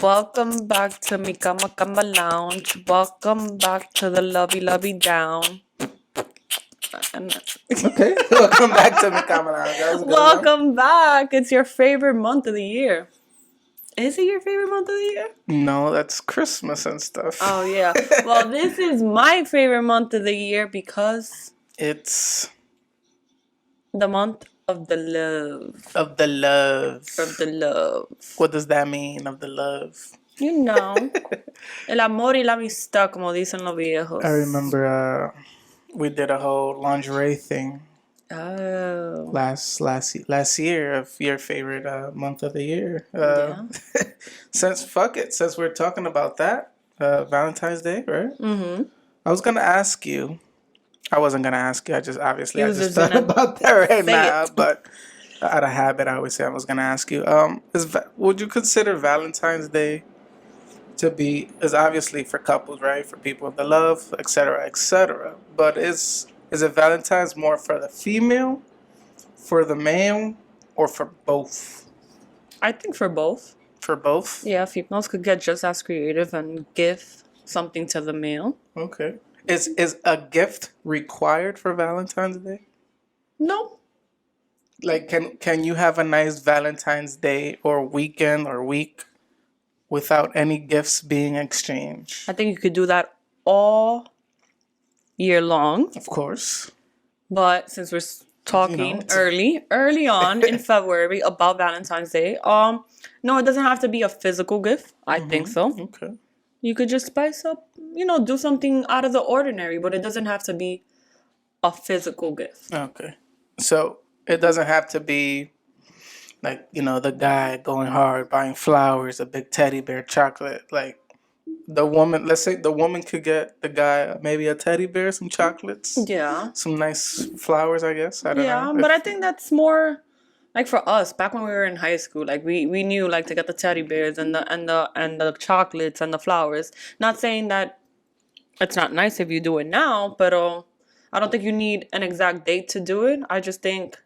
Welcome back to mi Cama Lounge. Welcome back to the lovey down. Okay, welcome back to Cama Lounge. That was a good one. Welcome back. It's your favorite month of the year. Is it your favorite month of the year? No, that's Christmas and stuff. Oh, yeah. Well, this is my favorite month of the year because It's the month of the love. of the love. Of the love. What does that mean, of the love? You know. El amor y la amistad, como dicen los viejos. I remember we did a whole lingerie thing Oh. last year of your favorite month of the year. Yeah. Since we're talking about that, Valentine's Day, right? Mm-hmm. I was gonna ask you. I wasn't gonna ask you. I just You was just just thought gonna about that right say now. it. But out of habit, I always say I was gonna ask you. Would you consider Valentine's Day to be is obviously for couples, right? For people of the love, etc., etc. But is it Valentine's more for the female, for the male, or for both? I think for both. For both. Yeah, females could get just as creative and give something to the male. Okay. Is a gift required for Valentine's Day? No. Like, can you have a nice Valentine's Day or weekend or week without any gifts being exchanged? I think you could do that all year long. Of course. But since we're talking it's- early on in February about Valentine's Day, no, it doesn't have to be a physical gift. I think so. Okay. You could just spice up, do something out of the ordinary, but it doesn't have to be a physical gift. Okay. So it doesn't have to be like, the guy going hard, buying flowers, a big teddy bear, chocolate. Like the woman, let's say the woman could get the guy maybe a teddy bear, some chocolates, Yeah. some nice flowers, I guess. I don't know. Yeah, but I think that's more like for us back when we were in high school. Like we knew like to get the teddy bears and the chocolates and the flowers. Not saying that it's not nice if you do it now, but I don't think you need an exact date to do it. I just think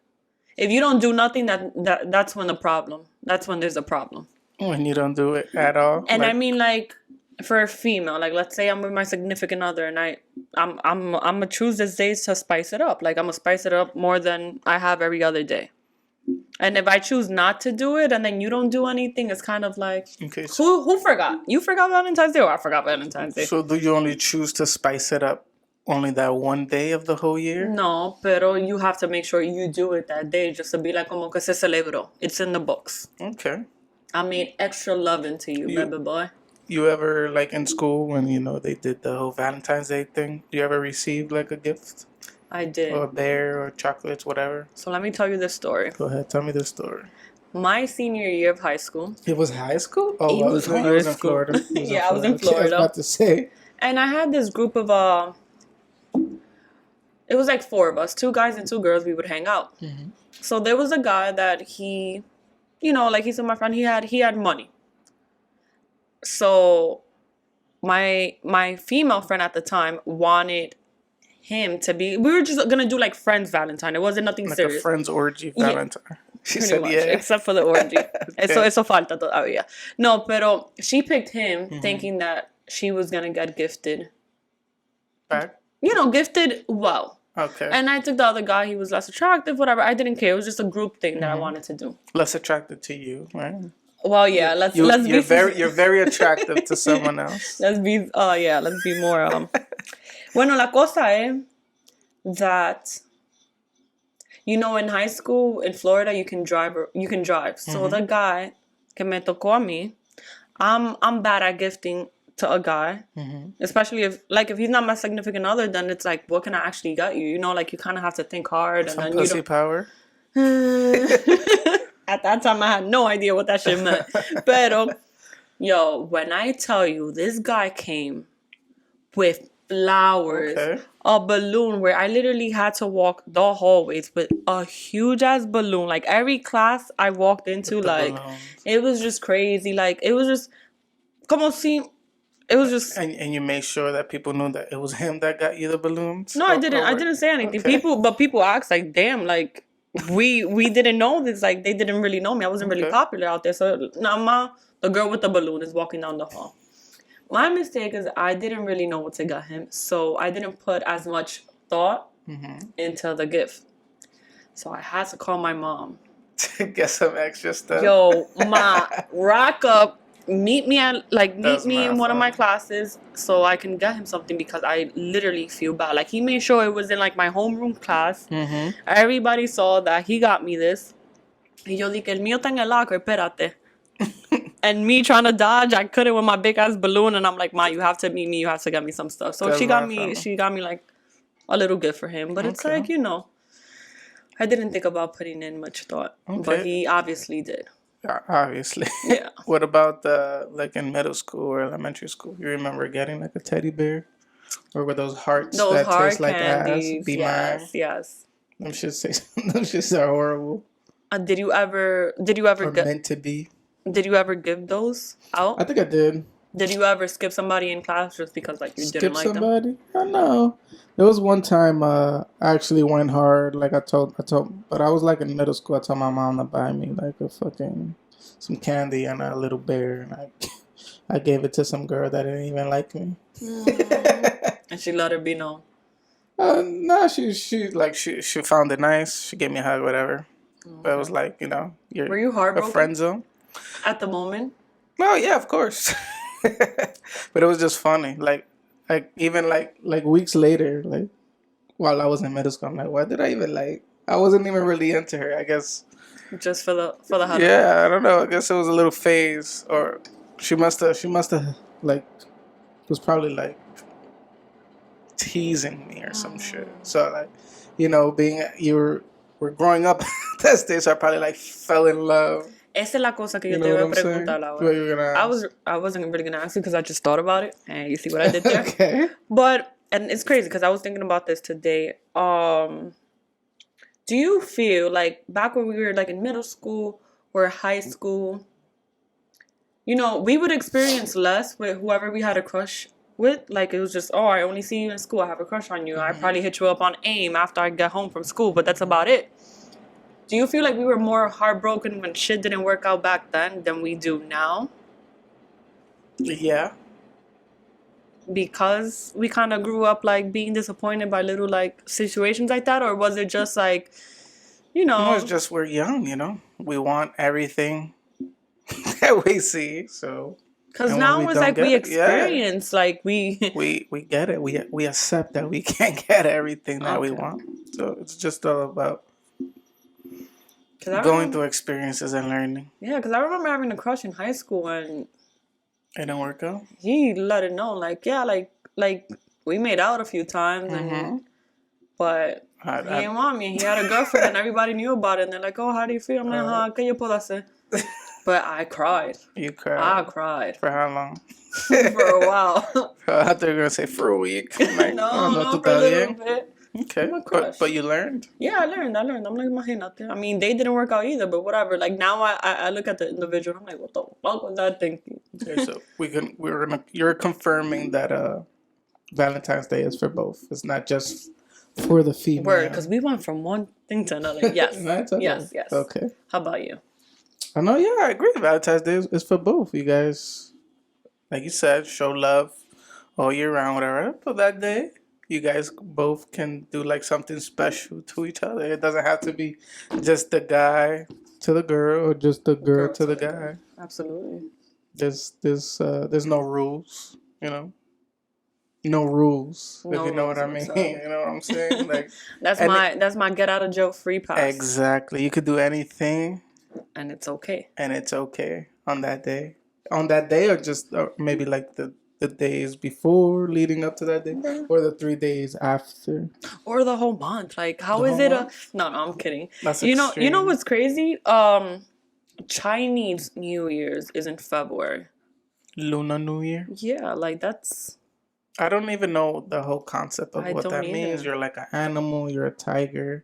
if you don't do nothing, that's when that's when there's a problem. When you don't do it at all. And I mean, like for a female, like let's say I'm with my significant other, and I'm gonna choose this day to spice it up. Like I'm gonna spice it up more than I have every other day. And if I choose not to do it, and then you don't do anything, it's kind of like Okay, so, who forgot? You forgot Valentine's Day, or I forgot Valentine's Day. so do you only choose to spice it up only that one day of the whole year? No, pero you have to make sure you do it that day just to be like como que se celebró. It's in the books. Okay. I made extra loving to you, baby boy. You ever, like in school when, they did the whole Valentine's Day thing, do you ever receive like a gift? I did. Or a bear or chocolates, whatever? So let me tell you this story. Go ahead, tell me the story. My senior year of high school. It was high school? Oh, It was you high was in school. Florida. Yeah, I was in I was Florida. about to say. And I had this group of it was like 4 of us, 2 guys and 2 girls. We would hang out. Mm-hmm. So there was a guy that he, like he said, my friend, he had money. So my female friend at the time wanted him to be. We were just gonna do like friends Valentine. It wasn't nothing Like serious. a friend's orgy Yeah. Valentine. She Pretty said, much, yeah. except for the orgy. Okay. Eso falta todavía. No, pero she picked him thinking that she was gonna get gifted. Back? Gifted well. Okay. And I took the other guy. He was less attractive, whatever. I didn't care. It was just a group thing that I wanted to do. Less attracted to you, right? Well, yeah. Let's You're be you're very attractive to someone else. let's be more. Bueno, la cosa es that in high school in Florida you can drive. So the guy que me tocó a mí, I'm bad at gifting to a guy, especially if he's not my significant other. Then it's like, what can I actually get you? Like you kind of have to think hard, and Some then pussy power. At that time, I had no idea what that shit meant. Pero, when I tell you, this guy came with flowers, Okay. a balloon where I literally had to walk the hallways with a huge ass balloon. Like every class I walked into, like balloons. it was just crazy. Like it was just, como si, it was just. And you made sure that people knew that it was him that got you the balloons? No, I didn't. I didn't say anything. Okay. People asked like, damn, like. we didn't know this. Like, they didn't really know me. I wasn't really popular out there. So Nama, the girl with the balloon, is walking down the hall. My mistake is I didn't really know what to get him, so I didn't put as much thought into the gift. So I had to call my mom. Get some extra stuff. Yo, ma, rock up. Meet me in one of my classes so I can get him something, because I literally feel bad. Like, he made sure it was in like my homeroom class. Everybody saw that he got me this. Y yo dije, el mío está en el locker, espérate. And me trying to dodge, I couldn't with my big ass balloon, and I'm like, Ma, you have to meet me. You have to get me some stuff. So she got me like a little gift for him. But it's like, I didn't think about putting in much thought, but he obviously did. Obviously. Yeah. What about like in middle school or elementary school? You remember getting like a teddy bear, or were those hearts that taste like candies. ass? Be yes, mine. yes. Them shits are horrible. Did you ever or meant to be? Did you ever give those out? I think I did. Did you ever skip somebody in class just because like you didn't like them? I know. There was one time I actually went hard. Like I told, but I was like in middle school. I told my mom to buy me like some candy and a little bear, and I gave it to some girl that didn't even like me. And she let her be known. No, she found it nice. She gave me a hug, whatever. Okay. But it was like, were you heartbroken? A friend zone at the moment? No, yeah, of course. But it was just funny. Like even like weeks later, like while I was in middle school, I'm like, why did I even like? I wasn't even really into her. I guess just for the hug. Yeah, I don't know. I guess it was a little phase, or she must have like was probably like teasing me or some shit. So like, we're growing up that stage, so I probably like fell in love. Esa es la cosa que yo te iba a preguntar ahora. I wasn't really gonna ask you because I just thought about it, and you see what I did there. Okay. And it's crazy because I was thinking about this today. Do you feel like back when we were like in middle school or high school, we would experience less with whoever we had a crush with? Like, it was just, I only see you in school, I have a crush on you. I probably hit you up on AIM after I get home from school, but that's about it. Do you feel like we were more heartbroken when shit didn't work out back then than we do now? Yeah. Because we kind of grew up like being disappointed by little like situations like that, or was it just like, No, it's just we're young, we want everything that we see, so. Because now it's like we experience, like we get it. We accept that we can't get everything that we want. So it's just all about going through experiences and learning. Yeah, because I remember having a crush in high school and it didn't work out. He let it know, like, yeah, like we made out a few times, but he didn't want me. He had a girlfriend and everybody knew about it. And they're like, "Oh, how do you feel?" I'm like, ¿qué yo puedo hacer? But I cried. You cried? I cried. For how long? For a while. I thought you were going to say for a week. Like, no, for a little bit. Okay, but you learned? Yeah, I learned. I'm like, imagínate. I mean, they didn't work out either, but whatever. Like, now I look at the individual, I'm like, what the fuck was that thinking? Okay, so you're confirming that Valentine's Day is for both. It's not just for the female. Word, because we went from one thing to another. Yes. Yes. Okay. How about you? I know, yeah, I agree. Valentine's Day is for both. You guys, like you said, show love all year round, whatever. For that day, you guys both can do like something special to each other. It doesn't have to be just the guy to the girl or just the girl to the guy. Absolutely. There's no rules, No rules, if you know what I mean. So. You know what I'm saying? Like that's my get out of jail free pass. Exactly. You could do anything. And it's okay. And it's okay on that day. On that day, or just maybe like the days before leading up to that day, or the 3 days after, or the whole month. Like, how is it? No, I'm kidding. That's you extreme. know what's crazy? Chinese New Year's is in February. Lunar New Year. Yeah, like that's. I don't even know the whole concept of what that means. You're like an animal. You're a tiger.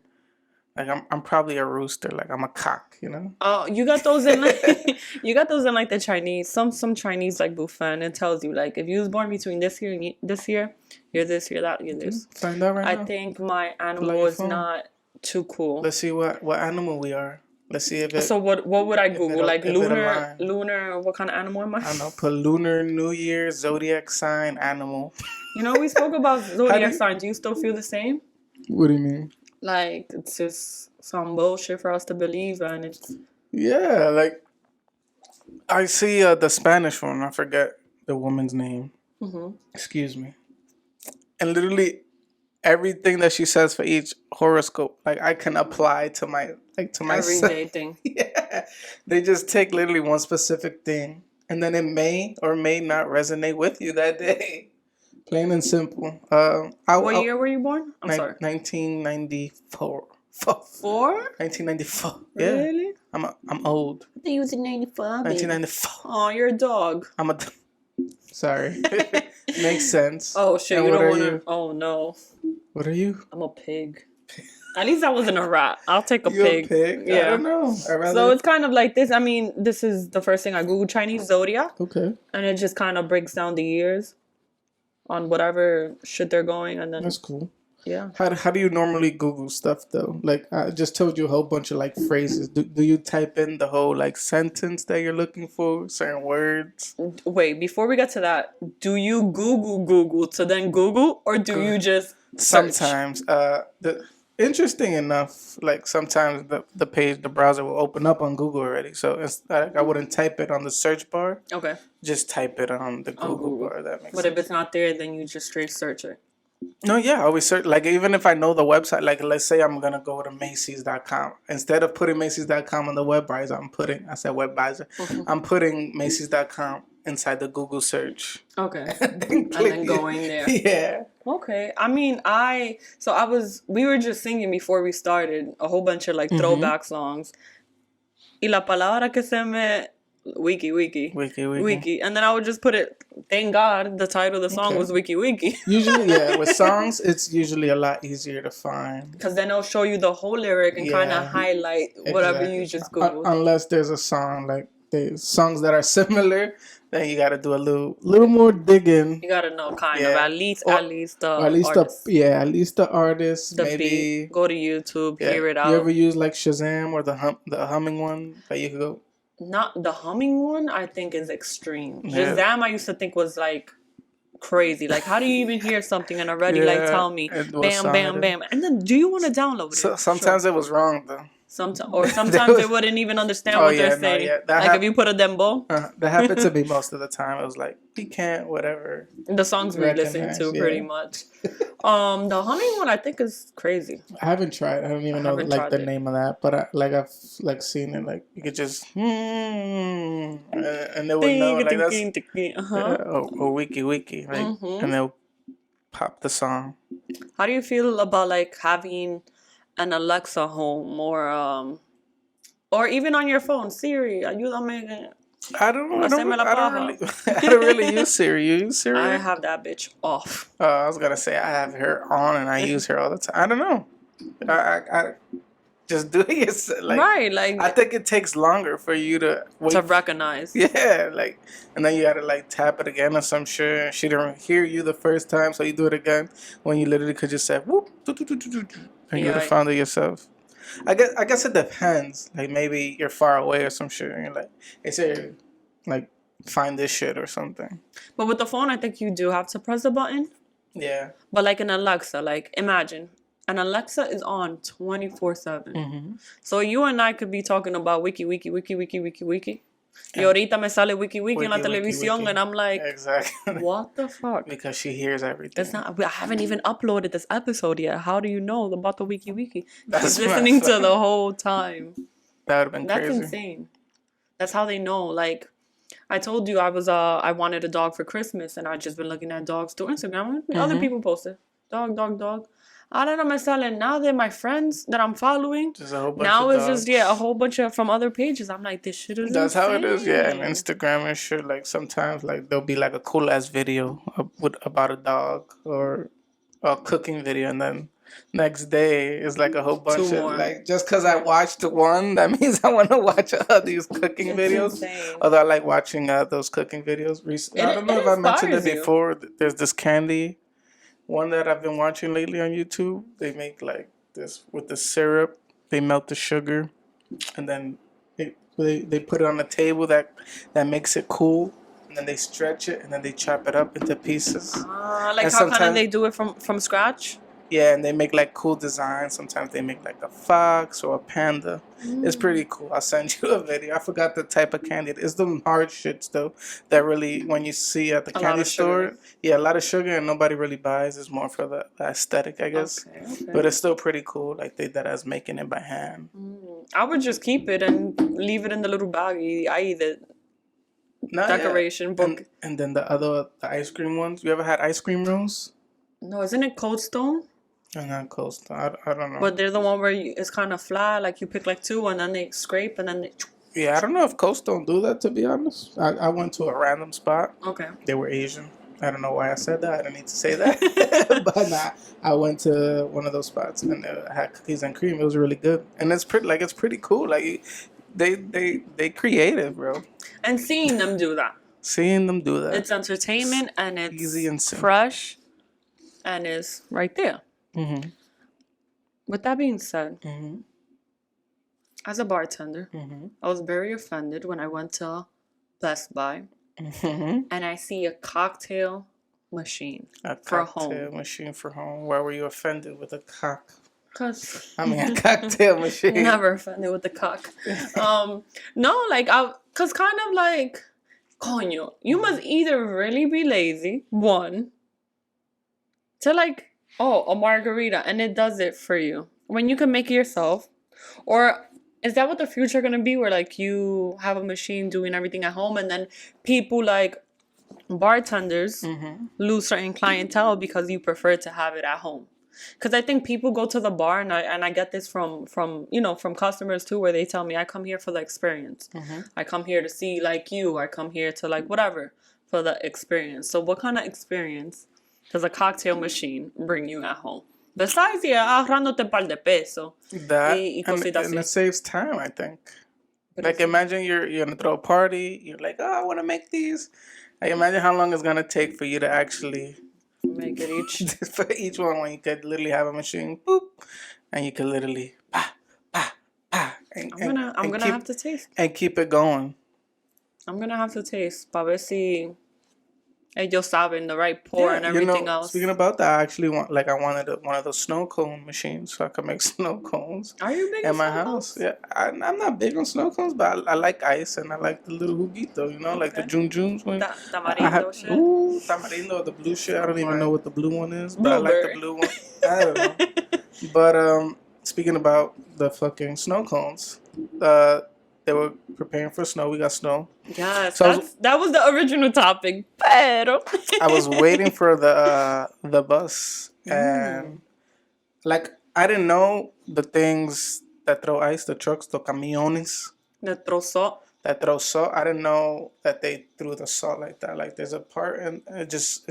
Like I'm probably a rooster. Like I'm a cock, Oh, you got those in like the Chinese. Some Chinese like buffet. And it tells you like if you was born between this year and this year, you're this, you're that, you're this. Find out right now. I think my animal is not Too cool. Let's see what animal we are. Let's see if it. So what would I Google? Like if it aligns. lunar. What kind of animal am I? I don't know. Put lunar, New Year, zodiac sign, animal. You know, we spoke about zodiac signs. Do you still feel the same? What do you mean? Like it's just some bullshit for us to believe, and it's. Yeah, like I see the Spanish one. I forget the woman's name. Mm-hmm. Excuse me. And literally everything that she says for each horoscope, like I can apply to my Everyday thing. Yeah, they just take literally one specific thing, and then it may or may not resonate with you that day. Plain and simple. What year were you born? I'm sorry. 1994. 1994. Yeah. Really? I'm old. I think you was in 94. 1994. Oh, you're a dog. Sorry. Makes sense. Oh shit! And you what don't are want to. you? Oh no. What are you? I'm a pig. At least I wasn't a rat. I'll take a You pig. a pig? Yeah. I don't know. So it's kind of like this. I mean, this is the first thing I Googled, Chinese zodiac. Okay. And it just kind of breaks down the years on whatever shit they're going, and then That's cool. yeah. How do you normally Google stuff though? Like I just told you a whole bunch of like phrases. Do you type in the whole like sentence that you're looking for, certain words? Wait, before we get to that, do you Google to then Google, or do you just search? Sometimes interesting enough, like sometimes the browser will open up on Google already. So it's like I wouldn't type it on the search bar. Okay. Just type it on the Google bar. That makes But sense. if it's not there, then you just straight search it. No, yeah, I always search. Like, even if I know the website, like, let's say I'm going to go to Macy's.com. Instead of putting Macy's.com on the web browser, I'm putting Macy's.com inside the Google search. Okay. And then going there. Yeah. Okay. I mean, we were just singing before we started a whole bunch of like throwback songs. Y la palabra que se me... Wiki. And then I would just put it, thank God, the title of the song was Wiki. Usually, yeah, with songs, it's usually a lot easier to find. Because then it'll show you the whole lyric and kind of highlight whatever you just Googled. Unless there's a song, like the songs that are similar, then you got to do a little more digging. You got to know kind of, at least the artist. At least the artist, the maybe. beat, go to YouTube, hear it out. You ever use like Shazam or the humming one that you could go? Not the humming one, I think is extreme. Shazam, I used to think was like crazy. Like, how do you even hear something and already like tell me, bam, bam, and then do you want to download it? Sometimes it was wrong though. Sometimes they wouldn't even understand what they're saying. Like if you put a dembo. That happened to me most of the time. It was like, you can't, whatever. The songs we listen to pretty much. The humming one I think is crazy. I haven't tried. I don't even know like the name of that, but I've like seen it. Like you could just and they would know like that's or wiki like, and they'll pop the song. How do you feel about like having an Alexa home or even on your phone, Siri? Ayúdame. I don't really use Siri. You use Siri? I have that bitch off. I was gonna say I have her on and I use her all the time. I don't know. I just do it. Like, right, like I think it takes longer for you to recognize. Yeah, like, and then you gotta like tap it again or some shit. She didn't hear you the first time, so you do it again when you literally could just say whoop, and you would have found it yourself. I guess it depends. Like maybe you're far away or some shit, and you're like, hey Siri, like find this shit or something. But with the phone, I think you do have to press the button. Yeah. But like an Alexa, like imagine an Alexa is on 24/7. So you and I could be talking about wiki. Y ahorita me sale wiki en la televisión, and I'm like, exactly. What the fuck? Because she hears everything. I haven't even uploaded this episode yet. How do you know about the wiki? She's listening to the whole time. That would have been crazy. That's insane. That's how they know. Like, I told you I wanted a dog for Christmas, and I just been looking at dogs through Instagram. Other people posted dog. I don't know, me salen now they're my friends that I'm following. Just a whole bunch now of it's dogs. just a whole bunch of from other pages. I'm like, this shit is That's insane. how it is, yeah. And Instagram and shit, like sometimes like there'll be like a cool ass video about a dog or a cooking video, and then next day is like a whole bunch of like, just because I watched one, that means I want to watch these cooking videos. Insane. Although I like watching those cooking videos. I don't know if I mentioned it before. There's this candy one that I've been watching lately on YouTube. They make like this with the syrup. They melt the sugar, and then they put it on a table that makes it cool. And then they stretch it, and then they chop it up into pieces. Like And how kind of sometimes they do it from scratch? yeah, and they make like cool designs. Sometimes they make like a fox or a panda. It's pretty cool. I'll send you a video. I forgot the type of candy. It's the hard shits though that really when you see at the A lot candy of sugar. store, yeah, a lot of sugar and nobody really buys. It's more for the aesthetic, I guess. Okay. But it's still pretty cool. Like they that as making it by hand. I would just keep it and leave it in the little baggie. I eat it. No, yeah. Decoration book. And then the ice cream ones. You ever had ice cream rolls? No, isn't it Cold Stone? I'm not close. I don't know. But they're the one where it's kind of flat. Like you pick like two and then they scrape and then they. Yeah, I don't know if Coast don't do that, to be honest. I went to a random spot. Okay. They were Asian. I don't know why I said that. I don't need to say that. But nah, I went to one of those spots and they had cookies and cream. It was really good. And it's pretty cool. Like they creative, bro. And seeing them do that. Seeing them do that. It's entertainment and it's Easy and simple. fresh and it's right there. Mm-hmm. With that being said, Mm-hmm. as a bartender, Mm-hmm. I was very offended when I went to Best Buy Mm-hmm. and I see a cocktail machine A for cocktail home. machine for home. Why were you offended with a cock? Cause I mean, a cocktail machine. never offended with the cock. No, like cause kind of like, coño, you must either really be lazy, one, to like, oh, a margarita, and it does it for you when you can make it yourself, or is that what the future gonna be, where like you have a machine doing everything at home, and then people like bartenders lose certain clientele because you prefer to have it at home? Because I think people go to the bar, and I get this from from customers too, where they tell me I come here for the experience. I come here to see like you. I come here to like whatever for the experience. So what kind of experience does a cocktail machine bring you at home? Besides, yeah, ahorrándote un par de pesos. That Y and cositas it así. saves time, I think. But Like it's- imagine you're gonna throw a party. You're like, oh, I want to make these. Like imagine how long it's gonna take for you to actually make it each. for each one when you could literally have a machine, boop, and you could literally pa pa pa. And, I'm gonna keep, have to taste. and keep it going. I'm gonna have to taste para ver si ellos saben the right pour and everything else. Speaking about that, I actually wanted one of those snow cone machines so I could make snow cones. Are you big In on my snow house, cones? yeah, I'm not big on snow cones, but I like ice and I like the little juguito, like the junes. Tamarindo shit. Ooh, tamarindo, the blue shit. I don't even know what the blue one is, but I like the Blueberry. blue one. I don't know. But speaking about the fucking snow cones, they were preparing for snow. We got snow. Yes, So that was the original topic. Pero I was waiting for the bus, and like I didn't know the things that throw ice, the trucks, the camiones the trozo. that throw salt. I didn't know that they threw the salt like that. Like there's a part and it just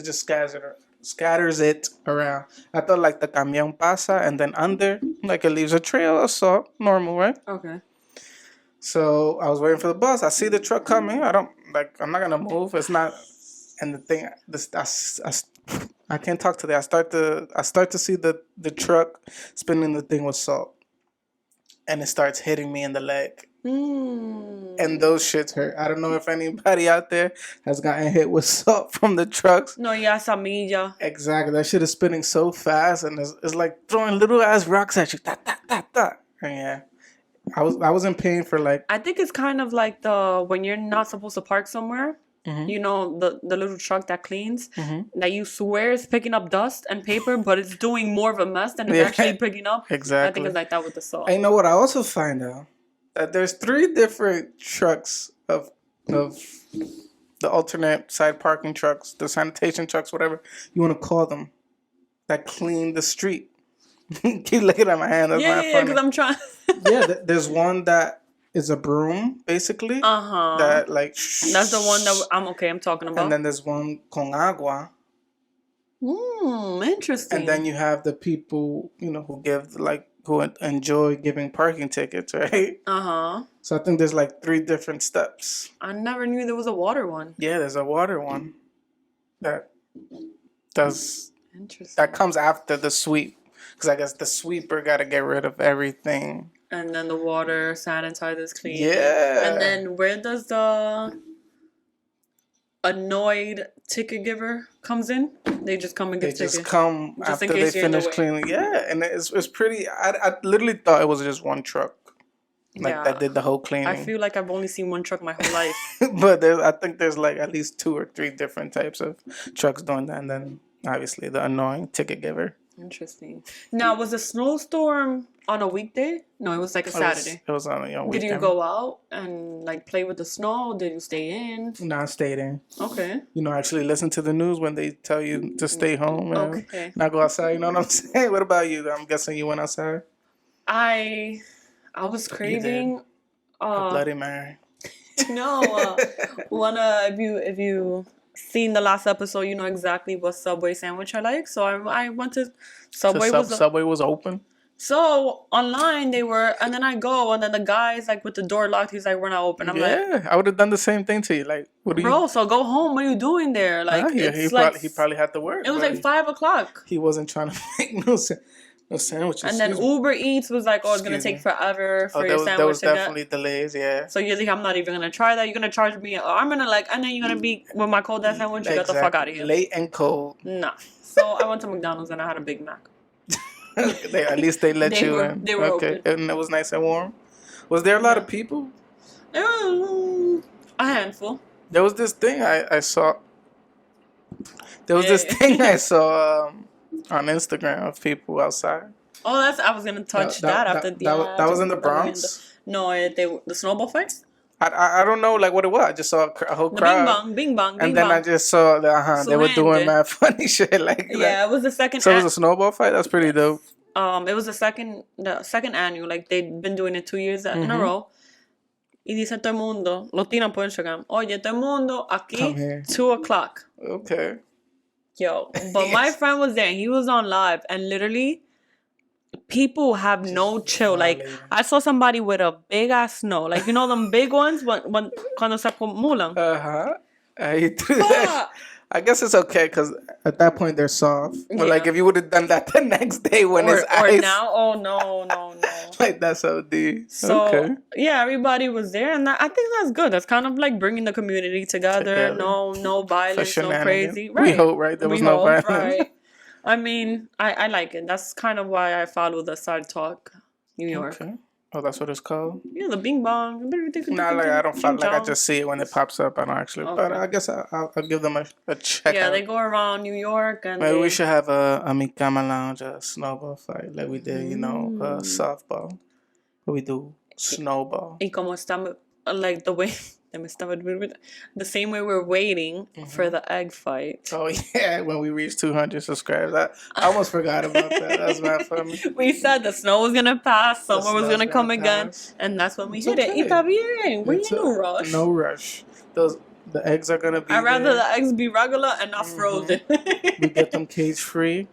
scatters it around. I thought like the camion pasa and then under like it leaves a trail of salt, normal, right? Okay. So I was waiting for the bus. I see the truck coming. I'm not gonna move. It's not. And the thing, I can't talk today. I start to see the truck spinning the thing with salt, and it starts hitting me in the leg. And those shits hurt. I don't know if anybody out there has gotten hit with salt from the trucks. No, ya esa milla. Exactly. That shit is spinning so fast, and it's like throwing little ass rocks at you. Ta ta ta ta. And yeah. I was in pain for like. I think it's kind of like when you're not supposed to park somewhere. The little truck that cleans that you swear is picking up dust and paper, but it's doing more of a mess than it's actually picking up. Exactly. I think it's like that with the salt. And you know what? I also find out that there's 3 different trucks of the alternate side parking trucks, the sanitation trucks, whatever you want to call them, that clean the street. Keep looking at my hand. That's not funny. Because I'm trying. There's one that is a broom, basically. That like. That's the one that I'm talking about. And then there's one con agua. Interesting. And then you have the people, who give who enjoy giving parking tickets, right? So I think there's like 3 different steps. I never knew there was a water one. Yeah, there's a water one that does. Interesting. That comes after the sweep. Because I guess the sweeper got to get rid of everything. And then the water sanitizer's clean. Yeah. And then where does the annoyed ticket giver comes in? They just come and give tickets. They just come just after they finish cleaning. Yeah, and it's pretty. I literally thought it was just one truck, that did the whole cleaning. I feel like I've only seen one truck my whole life. But I think there's like at least 2 or 3 different types of trucks doing that, and then obviously the annoying ticket giver. Interesting. Now, was a snowstorm on a weekday? No, it was like a Saturday. It was on a weekend. Did you go out and like play with the snow? Did you stay in? No, I stayed in. Okay. Actually listen to the news when they tell you to stay home and not go outside. You know what I'm saying? What about you? I'm guessing you went outside. I was craving a Bloody Mary. No, if you seen the last episode, you know exactly what Subway sandwich I like. So I went to Subway. Subway was open. So online they were, and then I go, and then the guy's like with the door locked. He's like, "We're not open." I'm like, I would have done the same thing to you. Like, what are bro? So go home. What are you doing there? Like, he probably had to work. It was like 5 o'clock. He wasn't trying to make no sandwiches. And then Uber Eats was like, "Oh, it's gonna take forever for your sandwich." There was definitely delays. Yeah. So you're like, "I'm not even gonna try that. You're gonna charge me. I'm gonna and then you're gonna be with my cold ass sandwich. You got the fuck out of here. Late and cold. Nah. So I went to McDonald's and I had a Big Mac. At least they let you in. They were open. And it was nice and warm. Was there a lot of people? There was a handful. There was this thing I saw. There was this thing I saw on Instagram of people outside. Oh, I was gonna touch that after the. That was in the Bronx. No, the snowball fights. I don't know like what it was. I just saw a whole crowd. Bing bong, and then I just saw they were doing mad funny shit like that. Yeah, it was the second. So it was a snowball fight. That's pretty dope. It was the second annual. Like they'd been doing it 2 years in a row. Y dice todo el mundo, lo tiran por Instagram. Oye, todo el mundo aquí 2 o'clock. Okay. Yo, but my friend was there. He was on live, and literally, people have no chill. Like I saw somebody with a big ass snow, like you know them big ones when cuando se acumulan. I guess it's okay because at that point they're soft. But like if you would have done that the next day when it's ice. Or now, oh no. Like that's OD. So yeah, everybody was there, and I think that's good. That's kind of like bringing the community together. No violence, no crazy. Right. We hope, right? There was no violence. Right. I mean, I like it. That's kind of why I follow the Side Talk New York. Okay. Oh, that's what it's called? Yeah, the Bing Bong. Nah, like I don't follow, like I just see it when it pops up. I don't actually, but I guess I'll give them a check. Yeah, they go around New York and. Maybe we should have a micamalounge, a snowball fight like we did, softball. But we do snowball. Y como estamos, like the way. The same way we're waiting for the egg fight. Oh yeah, when we reach 200 subscribers. I almost forgot about that. That's not funny. We said the snow was gonna pass, summer was gonna come again, and that's when we hit it. Está bien. We're in no rush. No rush. The eggs are gonna be. I'd rather the eggs be regular and not frozen. We get them cage free.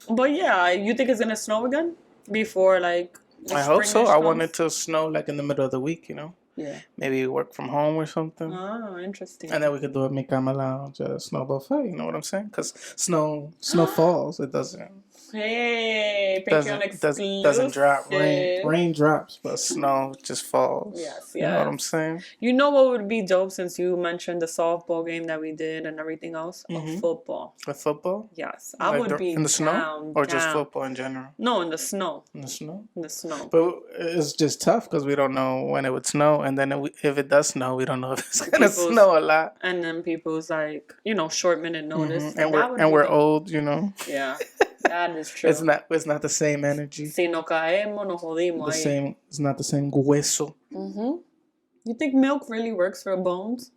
But yeah, you think it's gonna snow again before like? I hope so. I want it to snow like in the middle of the week. Yeah. Maybe work from home or something. Oh, interesting. And then we could do a micamalounge, a snowball fight. You know what I'm saying? Because snow falls. It doesn't. Hey, Patreon exclusive. Doesn't drop. Rain drops, but snow just falls. Yes. You know what I'm saying? You know what would be dope since you mentioned the softball game that we did and everything else? A football. A football? Yes. I would be in the snow? Or just football in general? No, in the snow. In the snow? In the snow. But it's just tough because we don't know when it would snow. And then if it does snow, we don't know if it's going to snow a lot. And then people's like, short minute notice. And we're old, Yeah. That is true. It's not the same energy. Si no caemos, nos jodimos. It's not the same hueso. You think milk really works for bones?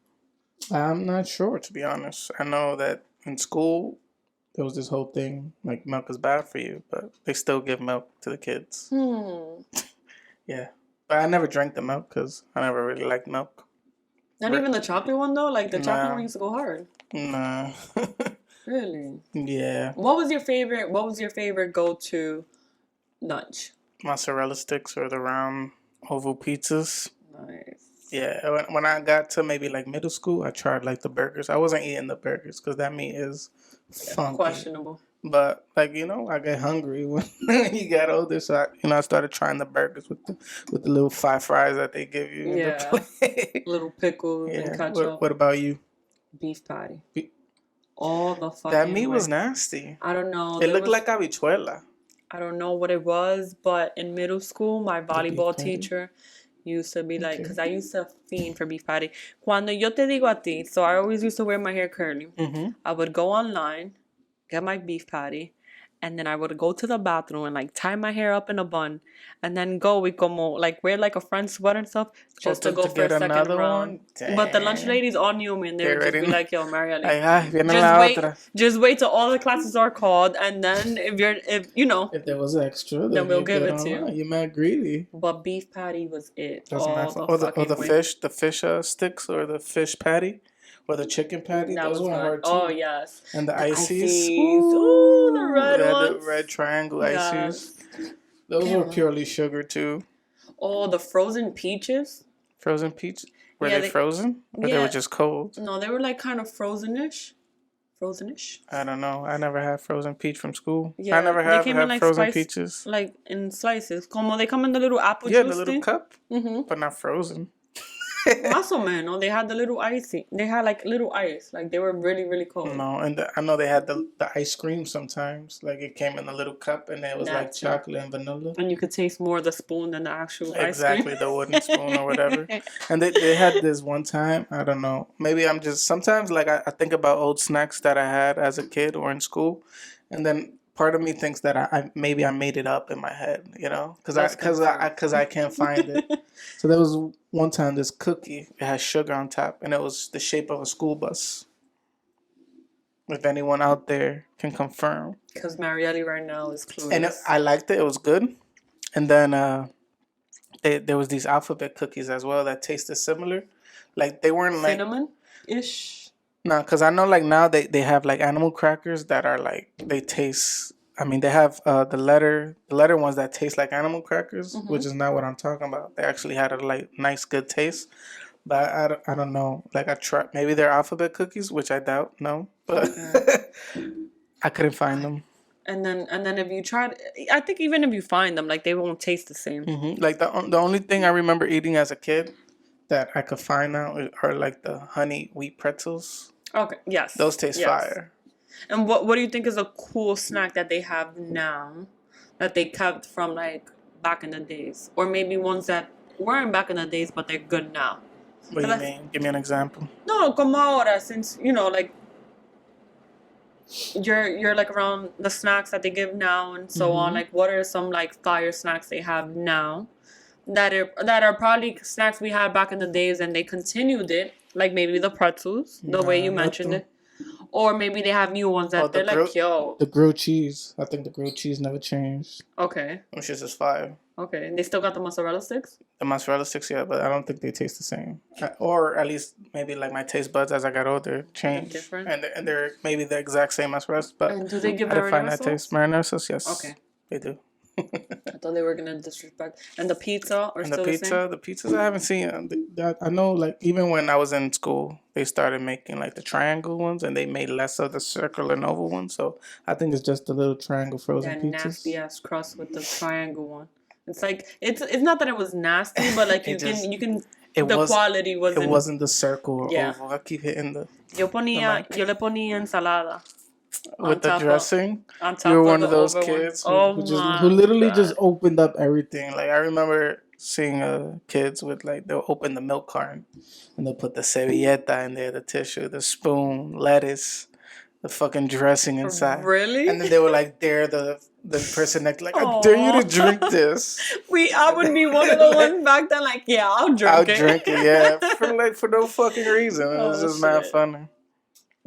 I'm not sure, to be honest. I know that in school there was this whole thing like milk is bad for you, but they still give milk to the kids. Yeah, but I never drank the milk because I never really liked milk. Not even the chocolate one though. Like the chocolate one used to go hard. Nah. Really? Yeah. What was your favorite go-to lunch? Mozzarella sticks or the round oval pizzas. Nice. Yeah. When I got to maybe like middle school, I tried like the burgers. I wasn't eating the burgers because that meat is funky. Questionable. But like I get hungry when you get older, so I started trying the burgers with the little 5 fries that they give you in the Yeah. plate. Little pickles and Yeah. ketchup. What about you? Beef patty. Be- All the fucking that meat way. was nasty. I don't know. It looked like habichuela. I don't know what it was, but in middle school, my volleyball teacher used to be like, because I used to fiend for beef patty. Cuando yo te digo a ti, so I always used to wear my hair curly. Mm-hmm. I would go online, get my beef patty, and then I would go to the bathroom and like tie my hair up in a bun, and then go wear like a front sweater and stuff just to go for a second round. But the lunch ladies all knew me and they would just be like, "Yo, Marielle, just wait till all the classes are called, and then if there was extra, then we'll give it to you." You're mad greedy. But beef patty was it. That's the fish sticks or the fish patty. Or the chicken patty, those were hard too. Oh, yes. And the ices. Ooh, the red ones. The red triangle ices. Those were purely sugar too. Oh, the frozen peaches. Frozen peaches? Were they frozen? Or they were just cold? No, they were like kind of frozenish. I don't know. I never had frozen peach from school. Yeah, I never had like frozen peaches. Like in slices. Como they come in the little apple juice the little thing. cup. Mm-hmm. But not frozen. Más o menos. They had the little icy. They had like little ice. Like they were really, really cold. No, and I know they had the ice cream sometimes. Like it came in a little cup and it was like chocolate and vanilla. And you could taste more of the spoon than the actual ice cream. Exactly, the wooden spoon or whatever. And they had this one time, I don't know. Maybe I'm just, sometimes like I think about old snacks that I had as a kid or in school. And then part of me thinks that I made it up in my head, because I can't find it. So there was one time this cookie, it had sugar on top, and it was the shape of a school bus. If anyone out there can confirm, because Marielle right now is clueless. And I liked it; it was good. And then there was these alphabet cookies as well that tasted similar, like they weren't like cinnamon-ish. No, because I know like now they have like animal crackers that are like they taste. I mean, they have the letter ones that taste like animal crackers, which is not what I'm talking about. They actually had a like nice good taste, but I don't know. Like I tried, maybe they're alphabet cookies, which I doubt. No, but I couldn't find them. And then if you tried, I think even if you find them, like they won't taste the same. Mm-hmm. Like the only thing I remember eating as a kid that I could find now are like the honey wheat pretzels. Okay. Yes. Those taste fire. And what do you think is a cool snack that they have now that they kept from like back in the days, or maybe ones that weren't back in the days but they're good now? What do you mean? Give me an example. No, como ahora, since like you're like around the snacks that they give now and so on. Like, what are some like fire snacks they have now that are probably snacks we had back in the days and they continued it? Like maybe the pretzels, the way you mentioned it. Or maybe they have new ones that they're like, yo. The grilled cheese. I think the grilled cheese never changed. Okay. Which is just fire. Okay. And they still got the mozzarella sticks? The mozzarella sticks, yeah, but I don't think they taste the same. Or at least maybe like my taste buds as I got older changed. Different? And they're maybe the exact same mozzarella, but and do they give marinara sauce? Taste. Marinara sauce, yes. Okay. They do. I thought they were gonna disrespect. And the pizza or still the same? The pizzas I haven't seen. I know, like even when I was in school, they started making like the triangle ones, and they made less of the circle and oval ones. So I think it's just the little triangle frozen pizzas. That nasty ass crust with the triangle one. It's like it's not that it was nasty, but like you can. Quality wasn't. It wasn't the circle or oval. I keep hitting the. Yo le ponía ensalada. With the dressing, you were one of those kids who literally just opened up everything. Like I remember seeing kids with like they'll open the milk carton and they'll put the servilleta in there, the tissue, the spoon, lettuce, the fucking dressing inside. Really? And then they were like dare the person next like I dare you to drink this. I would be one of the ones back then like I'll drink it. Yeah, for no fucking reason. It was just mad funny.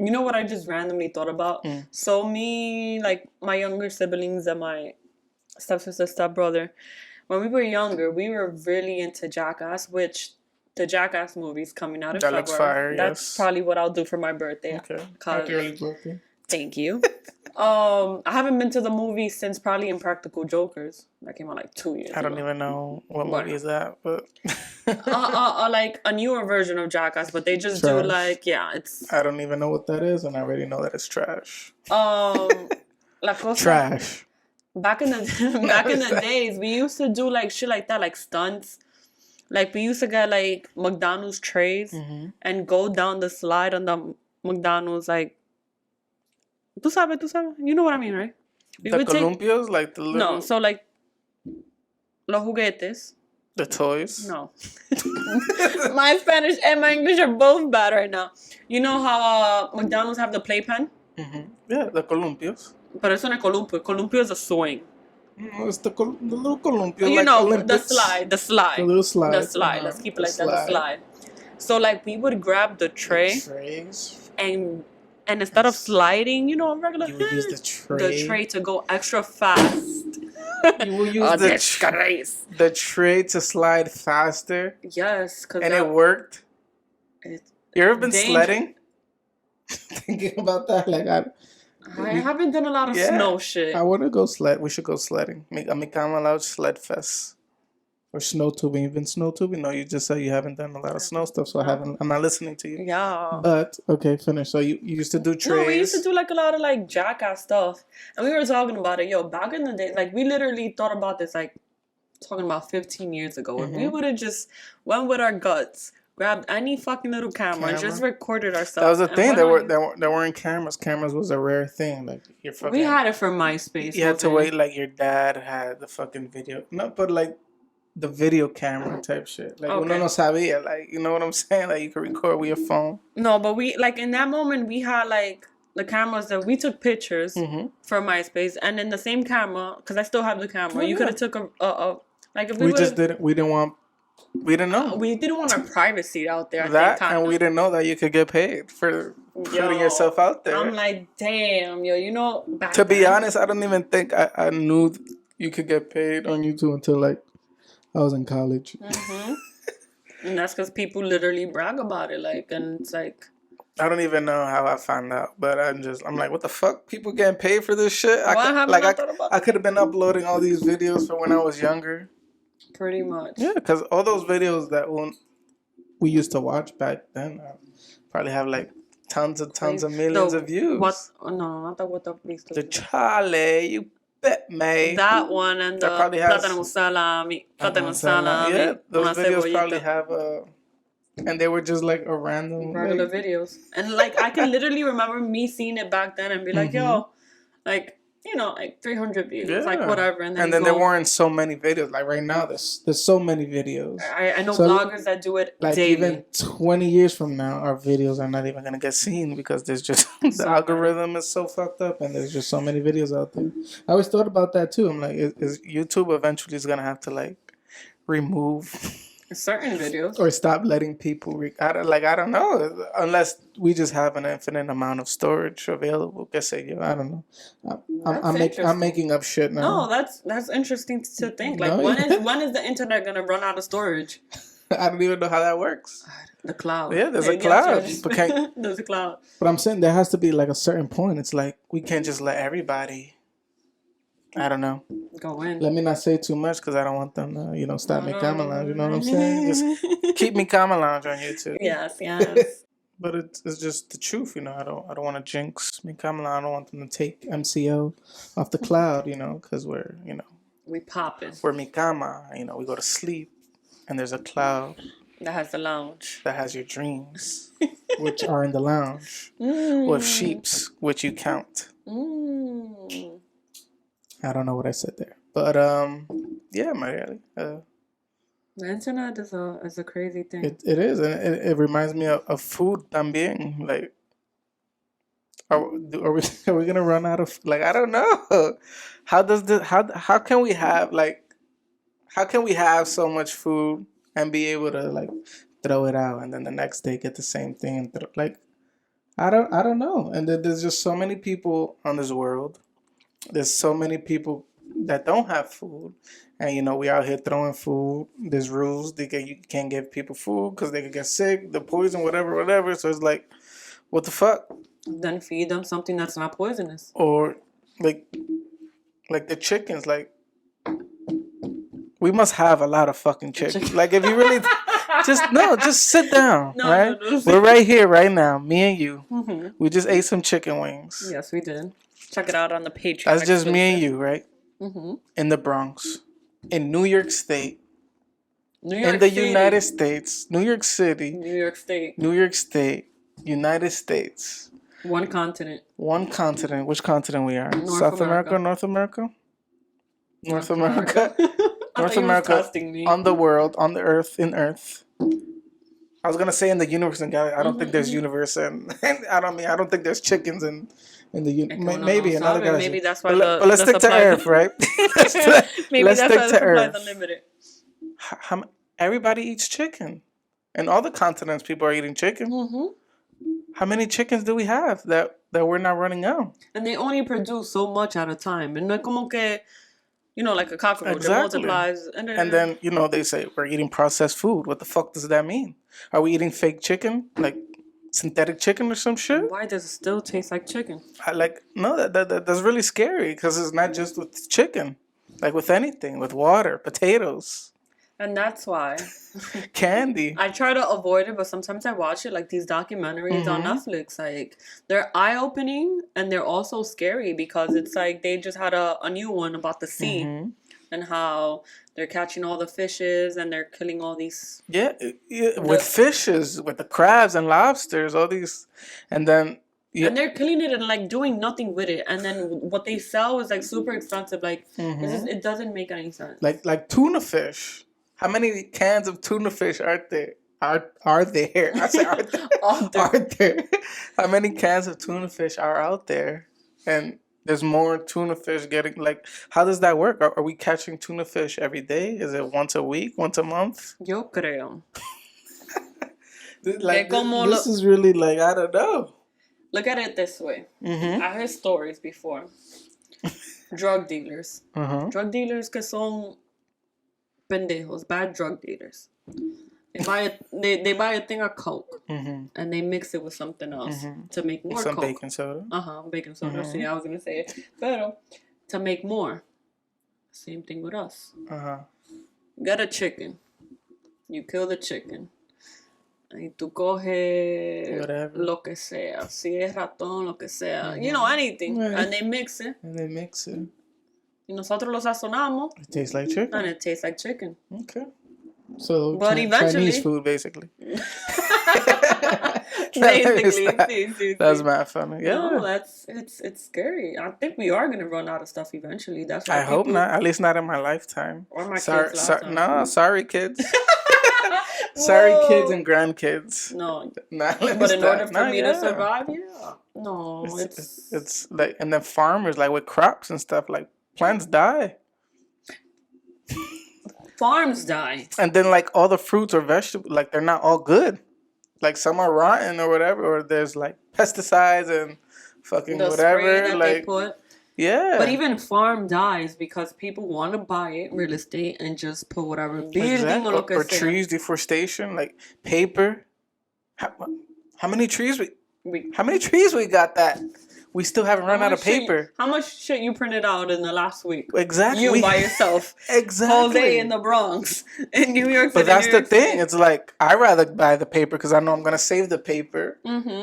You know what I just randomly thought about? So me, like my younger siblings and my stepsister, stepbrother, when we were younger, we were really into Jackass, which the Jackass movie's coming out in February. Looks fire, That's probably what I'll do for my birthday. Okay. Happy early birthday. Thank you. I haven't been to the movie since probably Impractical Jokers. That came out like 2 years ago. I don't even know what movie is that, but like a newer version of Jackass, but they just do like it's. I don't even know what that is, and I already know that it's trash. La cosa, Trash. back in the days, we used to do like shit like that, like stunts. Like we used to get like McDonald's trays and go down the slide on the McDonald's like. Tú sabes. You know what I mean, right? We The would take columpios, like the little... no, so like los juguetes. The toys? No. My Spanish and my English are both bad right now. You know how McDonald's have the playpen? Yeah, the columpios. But it's not a columpio. Columpio is a swing. No, it's the little columpio. You like know, Olympics. the slide. The little slide. The slide. Let's keep it like that, the slide. So like we would grab the tray Trays. and instead of sliding, you know, regular, You would use the tray. to go extra fast. You will use the tray to slide faster. Yes, and it worked. You ever been sledding? Thinking about that, like I haven't done a lot of snow shit. I want to go sled. We should go sledding. A micamalounge sled fest. Or snow tubing. You've been snow tubing? No, you just said you haven't done a lot of snow stuff, so I'm not listening to you. Yeah. But okay, finish. So you used to do trays. No, we used to do like a lot of like jackass stuff. And we were talking about it, back in the day, like we literally thought about this like talking about 15 years ago. If we would have just went with our guts, grabbed any fucking little camera and just recorded ourselves. That was the thing. There weren't cameras. Cameras was a rare thing. Like we had it for MySpace. You had to wait like your dad had the fucking video. No, but like the video camera type shit. Like uno no sabía. Like, you know what I'm saying? Like you could record with your phone. No, but we like in that moment we had like the cameras that we took pictures for MySpace, and in the same camera, because I still have the camera. You could have took a like if we just didn't. We didn't know. We didn't want our privacy out there. And we didn't know that you could get paid for putting yourself out there. I'm like, damn, you know. To be honest, I don't even think I knew you could get paid on YouTube until like I was in college. And that's because people literally brag about it, like, and it's like. I don't even know how I found out, but I'm like, what the fuck? People getting paid for this shit? I could have been uploading all these videos from when I was younger. Pretty much. Yeah, because all those videos that we used to watch back then probably have like tons of millions of views. No, not the what the police. The Charlie, you bet me. That one and the plátano salami. Yeah, those videos probably have and they were just like a regular videos. And like I can literally remember me seeing it back then and be like, yo, like, you know, like 300 views, like whatever. And then there weren't so many videos. Like right now, there's so many videos. I know bloggers that do it like daily. Even 20 years from now, our videos are not even going to get seen because there's just the algorithm is so fucked up and there's just so many videos out there. I always thought about that too. I'm like, is YouTube eventually is going to have to like remove certain videos or stop letting people I don't know, unless we just have an infinite amount of storage available. I don't know. I'm making up shit now. No, that's interesting to think. Like when is the internet gonna run out of storage? I don't even know how that works. The cloud. Yeah, there's a cloud. There's a cloud. But I'm saying there has to be like a certain point. It's like we can't just let everybody. I don't know. Go in. Let me not say too much because I don't want them to, stop me Cama Lounge. You know what I'm saying? Just keep me Cama Lounge on YouTube. Yes. But it's just the truth, I don't want to jinx me Cama Lounge. I don't want them to take MCO off the cloud, because we're, we popping. We're mi cama, we go to sleep, and there's a cloud that has the lounge. That has your dreams, which are in the lounge, with sheeps, which you count. I don't know what I said there, but yeah, Marielle. The internet is a crazy thing. It is, and it reminds me of food también. Like, are we gonna run out of I don't know. How can we have so much food and be able to throw it out and then the next day get the same thing and I don't know. And there's just so many people on this world. There's so many people that don't have food. And, we out here throwing food. There's rules. You can't give people food because they could get sick, the poison, whatever. So it's like, what the fuck? Then feed them something that's not poisonous. Or, like the chickens. We must have a lot of fucking chickens. If you really... Just sit down, No, right? no. We're right here, right now, me and you. Mm-hmm. We just ate some chicken wings. Yes, we did. Check it out on the Patreon. That's just me and exclusive. you, right? Mm-hmm. In the Bronx, in New York State, New York in the City. United States, New York City, New York State. New York State, United States. One continent. One continent. Which continent we are? North South America. America, North America? North America. I North thought you was America. testing me. On the world, on the earth, in Earth. I was gonna say in the universe and galaxy. I don't think there's universe and I don't think there's chickens in the universe. Maybe another galaxy. Maybe that's why but let's stick to Earth, right? Maybe let's that's stick why the to supply Earth. is unlimited. Everybody eats chicken. In all the continents, people are eating chicken. Mm-hmm. How many chickens do we have that we're not running out? And they only produce so much at a time. And no es como que, like a cockroach. Exactly. It multiplies. And then, they say we're eating processed food. What the fuck does that mean? Are we eating fake chicken? Like synthetic chicken or some shit? Why does it still taste like chicken? No, that's really scary because it's not just with chicken. Like with anything, with water, potatoes. And that's why candy. I try to avoid it, but sometimes I watch it, like these documentaries on Netflix. Like, they're eye-opening and they're also scary because it's like they just had a new one about the sea and how they're catching all the fishes and they're killing all these... Yeah, with fishes, with the crabs and lobsters, all these... And then... Yeah. And they're killing it and like doing nothing with it, and then what they sell is like super expensive. Like it doesn't make any sense. Like tuna fish. How many cans of tuna fish are there? Are there? I say are there. Are there? How many cans of tuna fish are out there? And there's more tuna fish getting like. How does that work? Are we catching tuna fish every day? Is it once a week? Once a month? Yo creo. This is really like I don't know. Look at it this way. I heard stories before. Drug dealers. Drug dealers que son pendejos, bad drug dealers. They buy a thing of Coke and they mix it with something else to make more some Coke. Baking soda. Baking soda. See, I was gonna say it. Pero to make more. Same thing with us. Get a chicken. You kill the chicken. Y tú coges whatever. Lo que sea. Si es ratón, lo que sea. Anything. Right. And they mix it. Y nosotros lo sazonamos. It tastes like chicken. And it tastes like chicken. Okay. So but eventually, Chinese food, basically. basically. That's mad funny. Yeah. No, it's scary. I think we are going to run out of stuff eventually. That's why I hope not. At least not in my lifetime. Or my kids' lifetime. No, sorry, kids. Sorry, kids and grandkids. No. But in order for me to survive, yeah. No, it's like, and then farmers, like with crops and stuff, like plants die. Farms die. And then like all the fruits or vegetables, like they're not all good. Like some are rotten or whatever, or there's like pesticides and fucking the whatever. Spray that like they put. Yeah. But even farm dies because people want to buy it, real estate, and just put whatever building or trees, deforestation, like paper. How many trees we got that we still haven't run out of paper? How much shit you printed out in the last week? Exactly. You by yourself. Exactly. Whole day in the Bronx, in New York City. But that's the thing. It's like, I'd rather buy the paper because I know I'm going to save the paper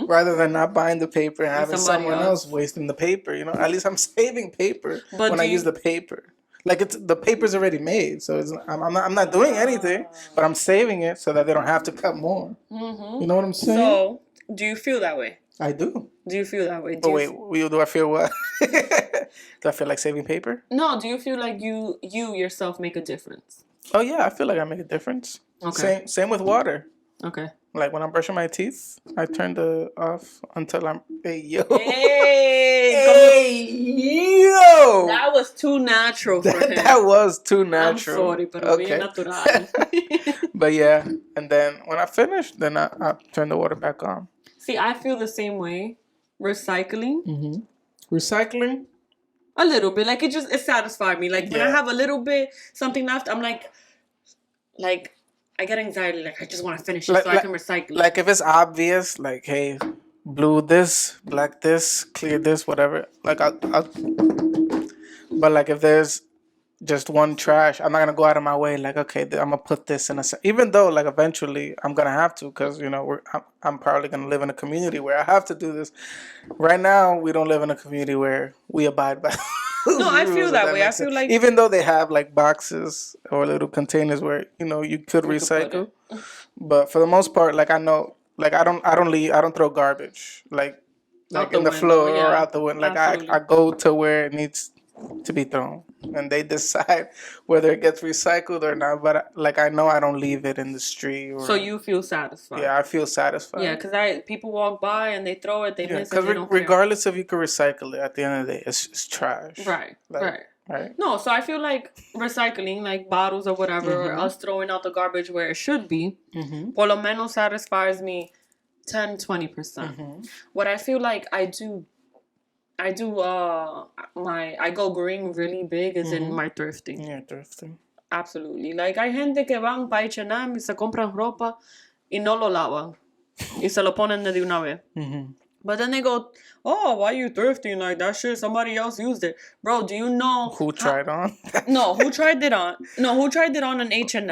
rather than not buying the paper and having someone else wasting the paper. At least I'm saving paper when I use the paper. Like the paper's already made, so I'm not doing anything, but I'm saving it so that they don't have to cut more. You know what I'm saying? So, do you feel that way? I do. Do you feel that way? Do I feel what? Do I feel like saving paper? No, do you feel like you yourself make a difference? Oh yeah, I feel like I make a difference. Okay. Same with water. Okay. Like when I'm brushing my teeth, I turn the off until I'm Hey, yo. That was too natural for him. That was too natural. I'm sorry, pero bien natural. But yeah, and then when I finish, then I turn the water back on. See, I feel the same way. Recycling. Recycling? A little bit. Like, it satisfies me. Like, when I have a little bit, something left, I'm like, I get anxiety. Like, I just want to finish it so I can recycle it. Like, if it's obvious, like, hey, blue this, black this, clear this, whatever. Like, I'll but like, if there's just one trash. I'm not gonna go out of my way like, okay, I'm gonna put this in a. Even though like eventually I'm gonna have to, because you know I'm probably gonna live in a community where I have to do this. Right now, we don't live in a community where we abide by. No, I feel rules, if that way. I makes feel sense. like Even though they have like boxes or little containers where you know you could you could put recycle, it. but for the most part, like I know, like I don't throw garbage Out like the in the window, floor or yeah. out the window. Like Absolutely. I go to where it needs to be thrown, and they decide whether it gets recycled or not. But like I know I don't leave it in the street. Or, So you feel satisfied. yeah, I feel satisfied. Yeah, because people walk by and they throw it, they Yeah, miss it, because they don't care. regardless if you can recycle it, at the end of the day, it's trash. Right, Like, right. Right. No, so I feel like recycling, like bottles or whatever, or us throwing out the garbage where it should be, por lo menos satisfies me 10-20%. What I feel like I go green really big is in my thrifting. Yeah, thrifting. Absolutely. Like hay gente que van pa H&M y se compran ropa y no lo lavan y se lo ponen de una vez. But then they go, oh, why you thrifting like that shit? Somebody else used it. Bro, do you know who tried on? No, who tried it on? No, who tried it on an H&M?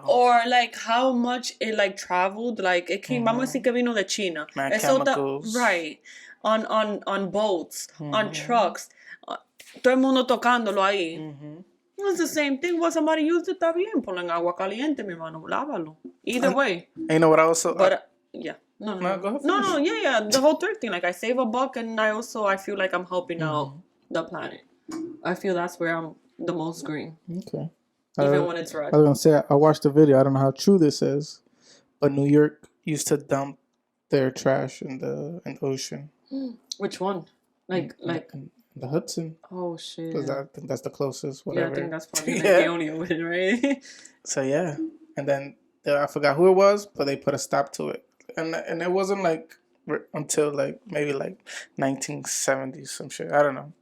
Or like how much it like traveled? Like it came, vamos a decir que vino de China. Chemicals. Right. On boats, on trucks. Todo el mundo tocándolo ahí. It's the same thing. Well, somebody used it, está bien. Ponlo en agua caliente, mi mano. Lávalo. Either way. You know what I also... But, yeah. No, go ahead, no, yeah. The whole third thing. Like, I save $1 and I feel like I'm helping out the planet. I feel that's where I'm the most green. Okay. Even when it's red. I was going to say, I watched the video. I don't know how true this is, but New York used to dump their trash in the ocean. Which one? Like the Hudson. Oh, shit. Because I think that's the closest, whatever. Yeah, I think that's probably the only one, right? So, yeah. And then I forgot who it was, but they put a stop to it. And it wasn't like until like maybe like 1970s, some shit. I don't know.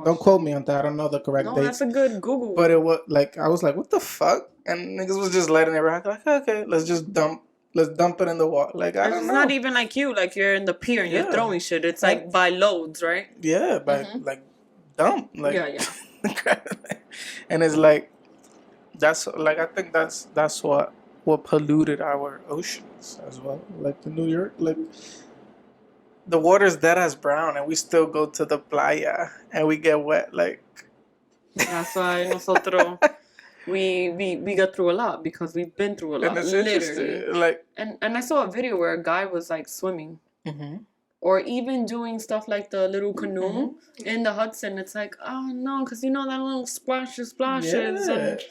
Don't quote me on that. I don't know the correct dates. No, that's a good Google. But it was like, I was like, what the fuck? And niggas was just letting it rock. Like, okay, let's dump it in the water. Like, I don't know. It's not even like you. Like, you're in the pier and you're throwing shit. It's like by loads, right? Yeah, by like dump. Like, yeah. And it's like, that's like, I think that's what polluted our oceans as well. Like the New York, like the water's dead as brown, and we still go to the playa and we get wet. Like that's why nosotros we got through a lot because we've been through a lot. And it's literally. Like and I saw a video where a guy was like swimming. Or even doing stuff like the little canoe in the Hudson. It's like, oh no, because you know that little splashes. Yeah. And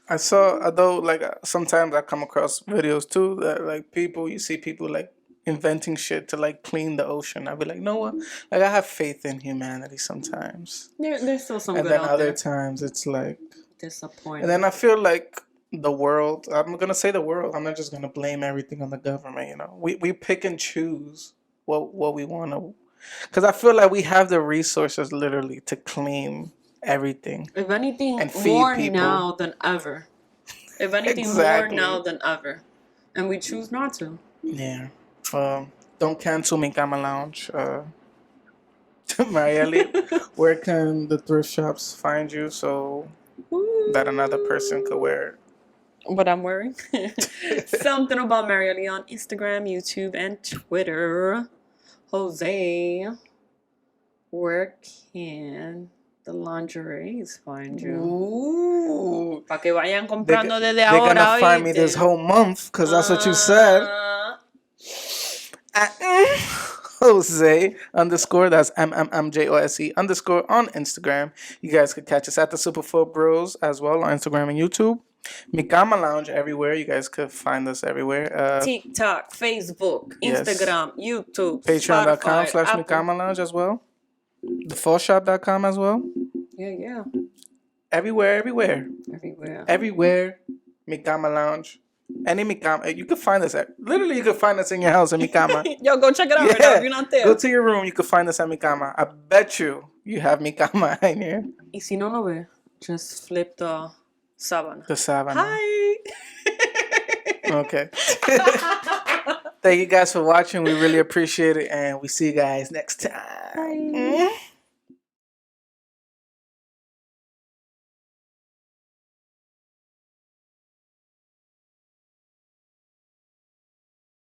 I saw, although, like, sometimes I come across videos, too, that, like, you see people, like, inventing shit to, like, clean the ocean. I'd be like, no one, like, I have faith in humanity sometimes. There's still some and good then out other there. times it's, like... Disappointing. And then I feel like the world, I'm going to say the world, I'm not just going to blame everything on the government, you know. We pick and choose what we want to... Because I feel like we have the resources, literally, to claim... everything. If anything, and more people. now than ever. If anything, more now than ever. And we choose not to. Yeah. Don't cancel me, Cama Lounge. Marielle, where can the thrift shops find you so that another person could wear it? What I'm wearing? Something about Marielle on Instagram, YouTube, and Twitter. Jose, where can... the lingeries find you. Ooh. Para que vayan comprando desde ahora. They're gonna find me this whole month because that's what you said. Jose _ that's MMMJOSE _ on Instagram. You guys could catch us at the Superfoot Bros as well on Instagram and YouTube. Cama Lounge everywhere. You guys could find us everywhere. TikTok, Facebook, Instagram, YouTube, Patreon.com/Cama Lounge as well. TheFallShop.com as well. Yeah. Everywhere. Cama Lounge. Any Cama. You can find us at... Literally, you can find us in your house at Cama. Yo, go check it out right now if you're not there. Go to your room. You can find us at Cama. I bet you have Cama in here. Y si no lo ve, just flip the sábana. The sábana. Hi. Okay. Thank you guys for watching. We really appreciate it. And we see you guys next time. Bye.